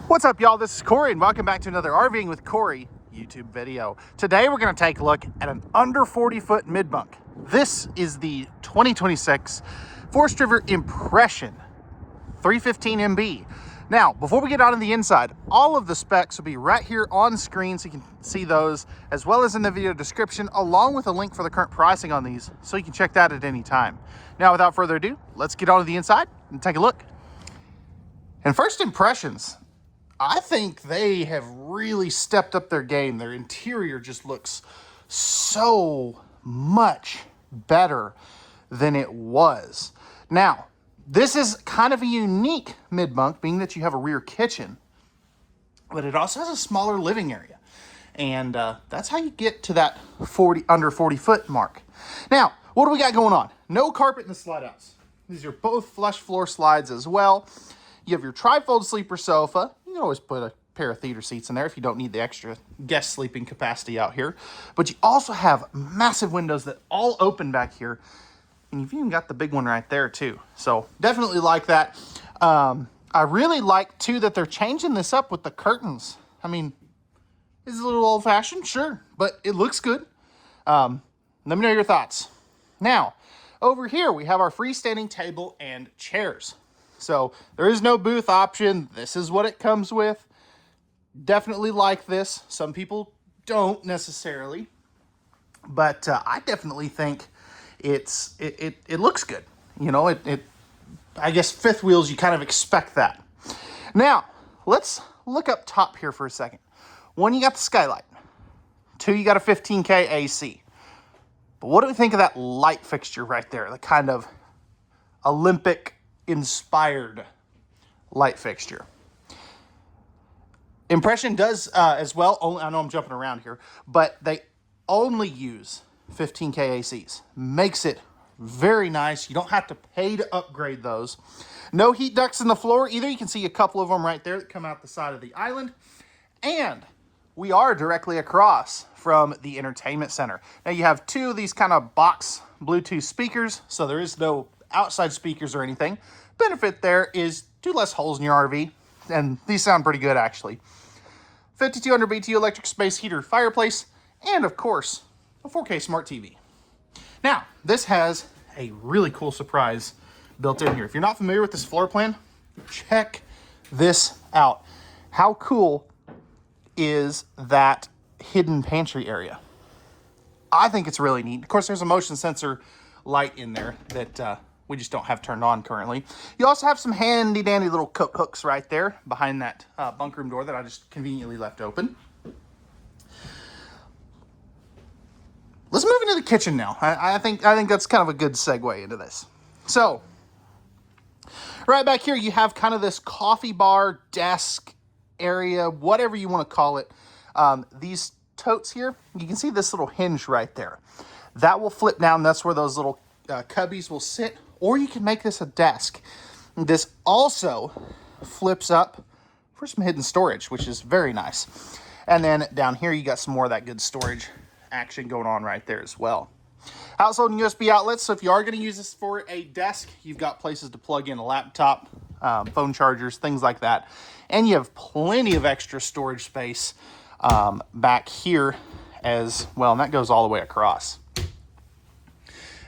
What's up, y'all? This is Corey, and welcome back to another RVing with Corey YouTube video. Today, we're going to take a look at an under 40-foot mid-bunk. This is the 2026 Forest River Impression 315 MB. Now, before we get on to the inside, all of the specs will be right here on screen so you can see those, as well as in the video description, along with a link for the current pricing on these, so you can check that at any time. Now, without further ado, let's get on to the inside and take a look. And first impressions, I think they have really stepped up their game. Their interior just looks so much better than it was. Now, this is kind of a unique mid-bunk, being that you have a rear kitchen, but it also has a smaller living area. And that's how you get to that under 40 foot mark. Now, what do we got going on? No carpet in the slide outs. These are both flush floor slides as well. You have your tri-fold sleeper sofa. You can always put a pair of theater seats in there if you don't need the extra guest sleeping capacity out here. But you also have massive windows that all open back here. And you've even got the big one right there too. So definitely like that. I really like too that they're changing this up with the curtains. I mean, it's a little old fashioned, sure, but it looks good. Let me know your thoughts. Now, over here we have our freestanding table and chairs. So there is no booth option. This is what it comes with. Definitely like this. Some people don't necessarily, but I definitely think it looks good. You know, I guess fifth wheels, you kind of expect that. Now, let's look up top here for a second. One, you got the skylight. Two, you got a 15K AC. But what do we think of that light fixture right there? The kind of Olympic inspired light fixture. Impression does as well. I know I'm jumping around here, but they only use 15K ACs. Makes it very nice. You don't have to pay to upgrade those. No heat ducts in the floor either. You can see a couple of them right there that come out the side of the island. And we are directly across from the entertainment center. Now you have two of these kind of box Bluetooth speakers, so there is no outside speakers or anything. Benefit there is 2 less holes in your RV, and these sound pretty good actually. 5200 BTU electric space heater fireplace, and of course, a 4K smart TV. Now, this has a really cool surprise built in here. If you're not familiar with this floor plan, check this out. How cool is that hidden pantry area? I think it's really neat. Of course, there's a motion sensor light in there that we just don't have turned on currently. You also have some handy dandy little coat hooks right there behind that bunk room door that I just conveniently left open. Let's move into the kitchen now. I think that's kind of a good segue into this. So, right back here you have kind of this coffee bar, desk area, whatever you want to call it. These totes here, you can see this little hinge right there. That will flip down. That's where those little cubbies will sit, or you can make this a desk. This also flips up for some hidden storage, which is very nice. And then down here, you got some more of that good storage action going on right there as well. Household and USB outlets. So if you are going to use this for a desk, you've got places to plug in a laptop, phone chargers, things like that. And you have plenty of extra storage space back here as well. And that goes all the way across.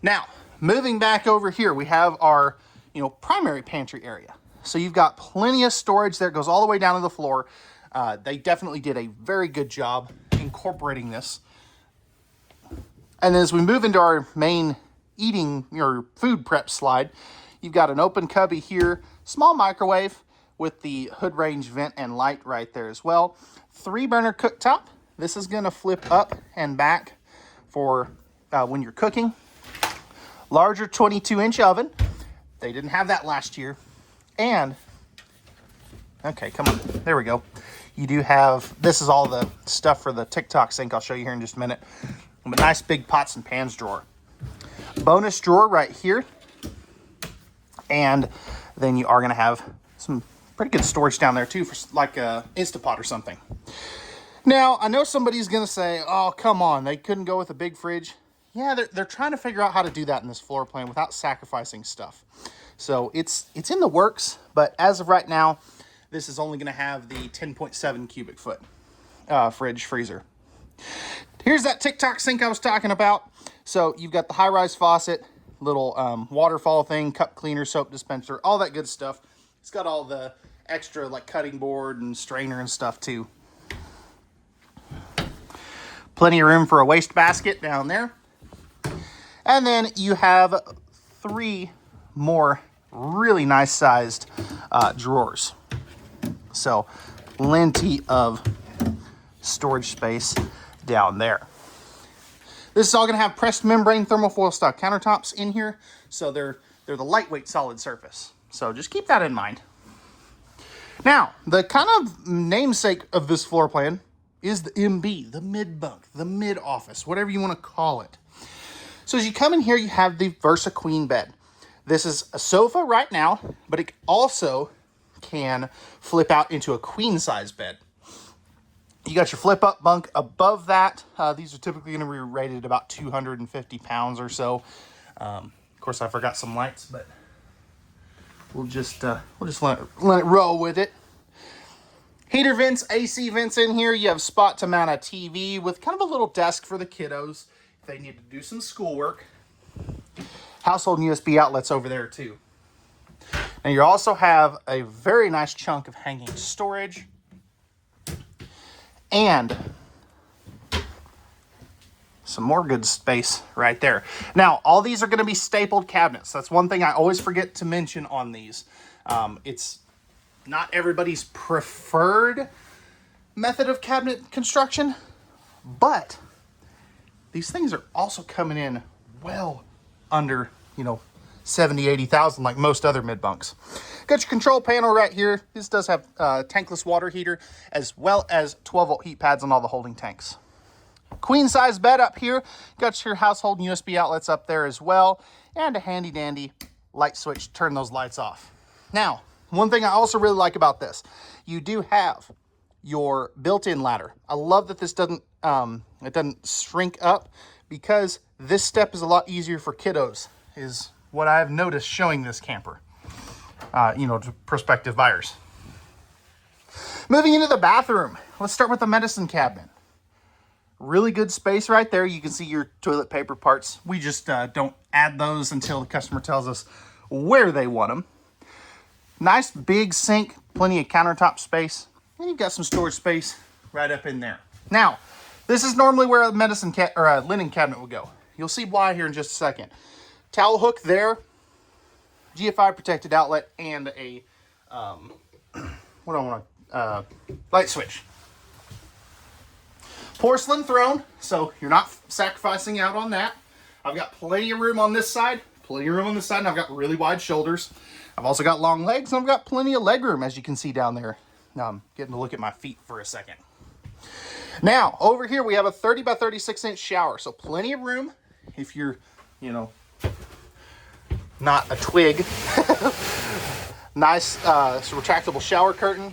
Now, moving back over here, we have our, primary pantry area. So you've got plenty of storage there. It goes all the way down to the floor. They definitely did a very good job incorporating this. And as we move into our main food prep slide, you've got an open cubby here, small microwave with the hood range vent and light right there as well. 3-burner cooktop. This is going to flip up and back for when you're cooking. Larger 22-inch oven. They didn't have that last year. And, okay, come on. There we go. You do have, this is all the stuff for the TikTok sink. I'll show you here in just a minute. A nice big pots and pans drawer. Bonus drawer right here. And then you are going to have some pretty good storage down there too for like a Instapot or something. Now, I know somebody's going to say, oh, come on, they couldn't go with a big fridge. Yeah, they're trying to figure out how to do that in this floor plan without sacrificing stuff. So it's in the works, but as of right now, this is only going to have the 10.7 cubic foot fridge freezer. Here's that TikTok sink I was talking about. So you've got the high-rise faucet, little waterfall thing, cup cleaner, soap dispenser, all that good stuff. It's got all the extra like cutting board and strainer and stuff too. Plenty of room for a waste basket down there. And then you have 3 more really nice sized drawers. So plenty of storage space down there. This is all going to have pressed membrane thermofoil style countertops in here. So they're the lightweight solid surface. So just keep that in mind. Now, the kind of namesake of this floor plan is the MB, the mid-bunk, the mid-office, whatever you want to call it. So as you come in here, you have the Versa Queen bed. This is a sofa right now, but it also can flip out into a queen size bed. You got your flip up bunk above that. These are typically going to be rated about 250 pounds or so. Of course, I forgot some lights, but we'll just let it roll with it. Heater vents, AC vents in here. You have spot to mount a TV with kind of a little desk for the kiddos if they need to do some schoolwork. Household USB outlets over there too. And you also have a very nice chunk of hanging storage. And some more good space right there. Now, all these are going to be stapled cabinets. That's one thing I always forget to mention on these. It's not everybody's preferred method of cabinet construction, but these things are also coming in well under, 70, 80,000 like most other mid-bunks. Got your control panel right here. This does have tankless water heater as well as 12-volt heat pads on all the holding tanks. Queen size bed up here. Got your household USB outlets up there as well. And a handy dandy light switch to turn those lights off. Now, one thing I also really like about this, you do have your built-in ladder. I love that this doesn't shrink up because this step is a lot easier for kiddos, is what I've noticed showing this camper, to prospective buyers. Moving into the bathroom, let's start with the medicine cabinet. Really good space right there. You can see your toilet paper parts. We just don't add those until the customer tells us where they want them. Nice big sink, plenty of countertop space, and you've got some storage space right up in there. Now, this is normally where a a linen cabinet would go. You'll see why here in just a second. Towel hook there, GFI protected outlet, and a light switch. Porcelain throne, so you're not sacrificing out on that. I've got plenty of room on this side, and I've got really wide shoulders. I've also got long legs, and I've got plenty of leg room, as you can see down there. Now I'm getting to look at my feet for a second. Now, over here we have a 30 by 36 inch shower, so plenty of room if you're, not a twig. Nice retractable shower curtain.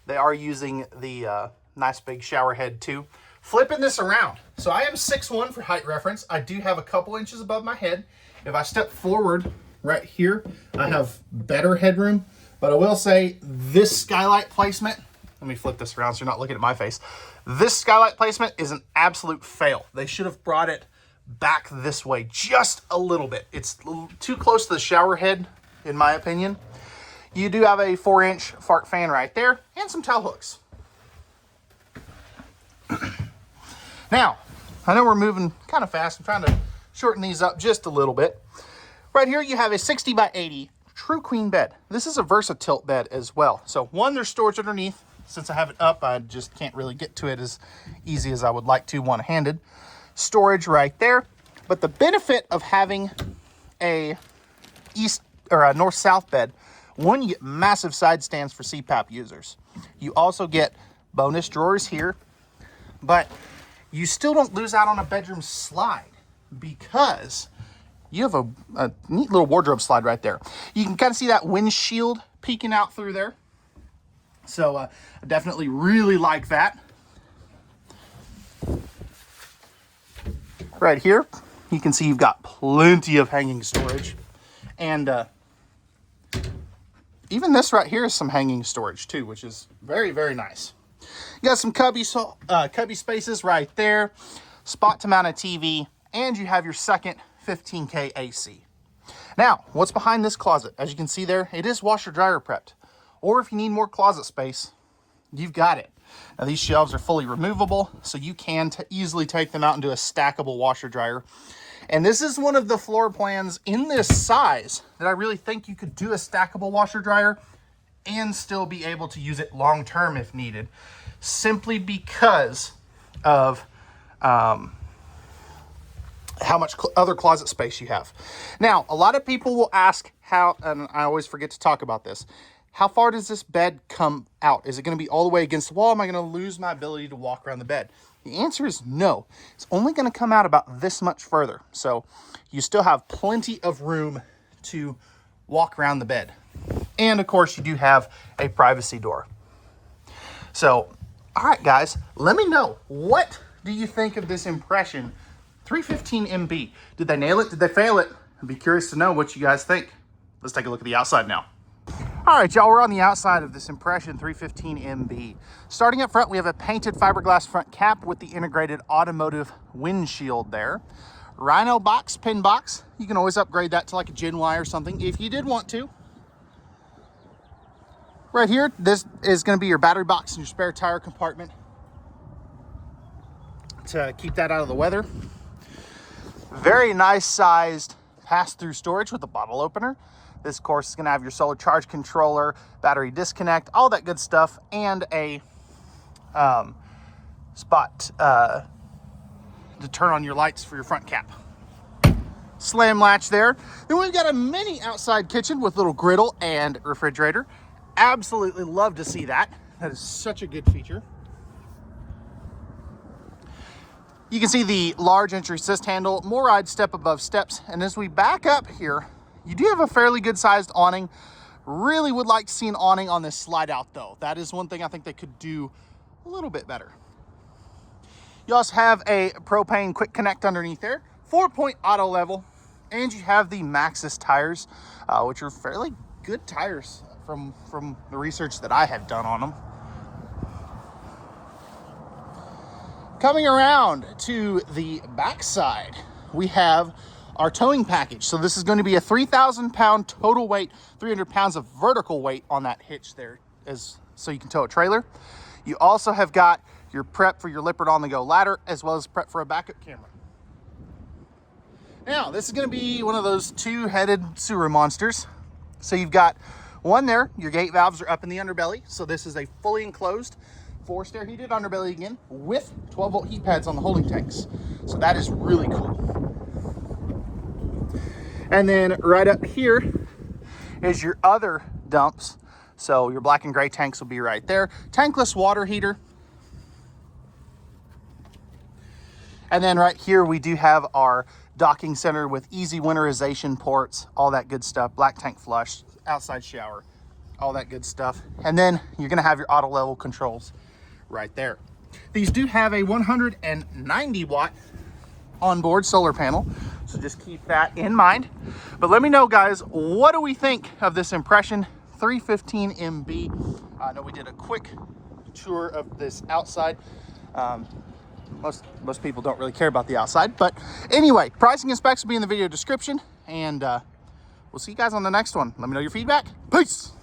They are using the nice big shower head too. Flipping this around. So I am 6'1" for height reference. I do have a couple inches above my head. If I step forward right here, I have better headroom. But I will say this skylight placement, let me flip this around so you're not looking at my face. This skylight placement is an absolute fail. They should have brought it back this way just a little bit. It's too close to the shower head, in my opinion. You do have a 4-inch fart fan right there and some towel hooks. Now, I know we're moving kind of fast. I'm trying to shorten these up just a little bit. Right here, you have a 60 by 80 true queen bed. This is a Versa tilt bed as well. So one, there's storage underneath. Since I have it up, I just can't really get to it as easy as I would like to one-handed. Storage right there. But the benefit of having a east or a north-south bed, one, you get massive side stands for CPAP users. You also get bonus drawers here, but you still don't lose out on a bedroom slide because you have a neat little wardrobe slide right there. You can kind of see that windshield peeking out through there. So I definitely really like that. Right here, you can see you've got plenty of hanging storage. And even this right here is some hanging storage too, which is very, very nice. You got some cubby spaces right there, spot to mount a TV, and you have your second 15K AC. Now, what's behind this closet? As you can see there, it is washer dryer prepped. Or if you need more closet space, you've got it. Now these shelves are fully removable, so you can easily take them out into a stackable washer dryer. And this is one of the floor plans in this size that I really think you could do a stackable washer dryer and still be able to use it long term if needed, simply because of how much other closet space you have. Now, a lot of people will ask how, and I always forget to talk about this, how far does this bed come out? Is it going to be all the way against the wall? Am I going to lose my ability to walk around the bed? The answer is no. It's only going to come out about this much further. So you still have plenty of room to walk around the bed. And of course, you do have a privacy door. So, all right, guys, let me know. What do you think of this Impression 315 MB? Did they nail it? Did they fail it? I'd be curious to know what you guys think. Let's take a look at the outside now. All right, y'all, we're on the outside of this Impression 315 MB. Starting up front, we have a painted fiberglass front cap with the integrated automotive windshield there. Rhino box, pin box. You can always upgrade that to like a Gen Y or something if you did want to. Right here, this is going to be your battery box and your spare tire compartment to keep that out of the weather. Very nice sized pass-through storage with a bottle opener. This, of course, is going to have your solar charge controller, battery disconnect, all that good stuff, and a spot to turn on your lights for your front cap. Slam latch there. Then we've got a mini outside kitchen with little griddle and refrigerator. Absolutely love to see that. That is such a good feature. You can see the large entry assist handle, more ride step above steps, and as we back up here, you do have a fairly good sized awning. Really would like to see an awning on this slide out though. That is one thing I think they could do a little bit better. You also have a propane quick connect underneath there, 4-point auto level, and you have the Maxxis tires, which are fairly good tires from the research that I have done on them. Coming around to the backside, we have our towing package. So this is going to be a 3,000 pound total weight, 300 pounds of vertical weight on that hitch there, so you can tow a trailer. You also have got your prep for your Lippert on the go ladder, as well as prep for a backup camera. Now, this is going to be one of those two-headed sewer monsters. So you've got one there, your gate valves are up in the underbelly. So this is a fully enclosed forced air heated underbelly again with 12 volt heat pads on the holding tanks. So that is really cool. And then right up here is your other dumps. So your black and gray tanks will be right there. Tankless water heater. And then right here we do have our docking center with easy winterization ports, all that good stuff. Black tank flush, outside shower, all that good stuff. And then you're gonna have your auto level controls right there. These do have a 190 watt onboard solar panel, so just keep that in mind. But let me know, guys, what do we think of this Impression 315 MB? I know we did a quick tour of this outside. Most people don't really care about the outside, but anyway, pricing and specs will be in the video description, and we'll see you guys on the next one. Let me know your feedback. Peace.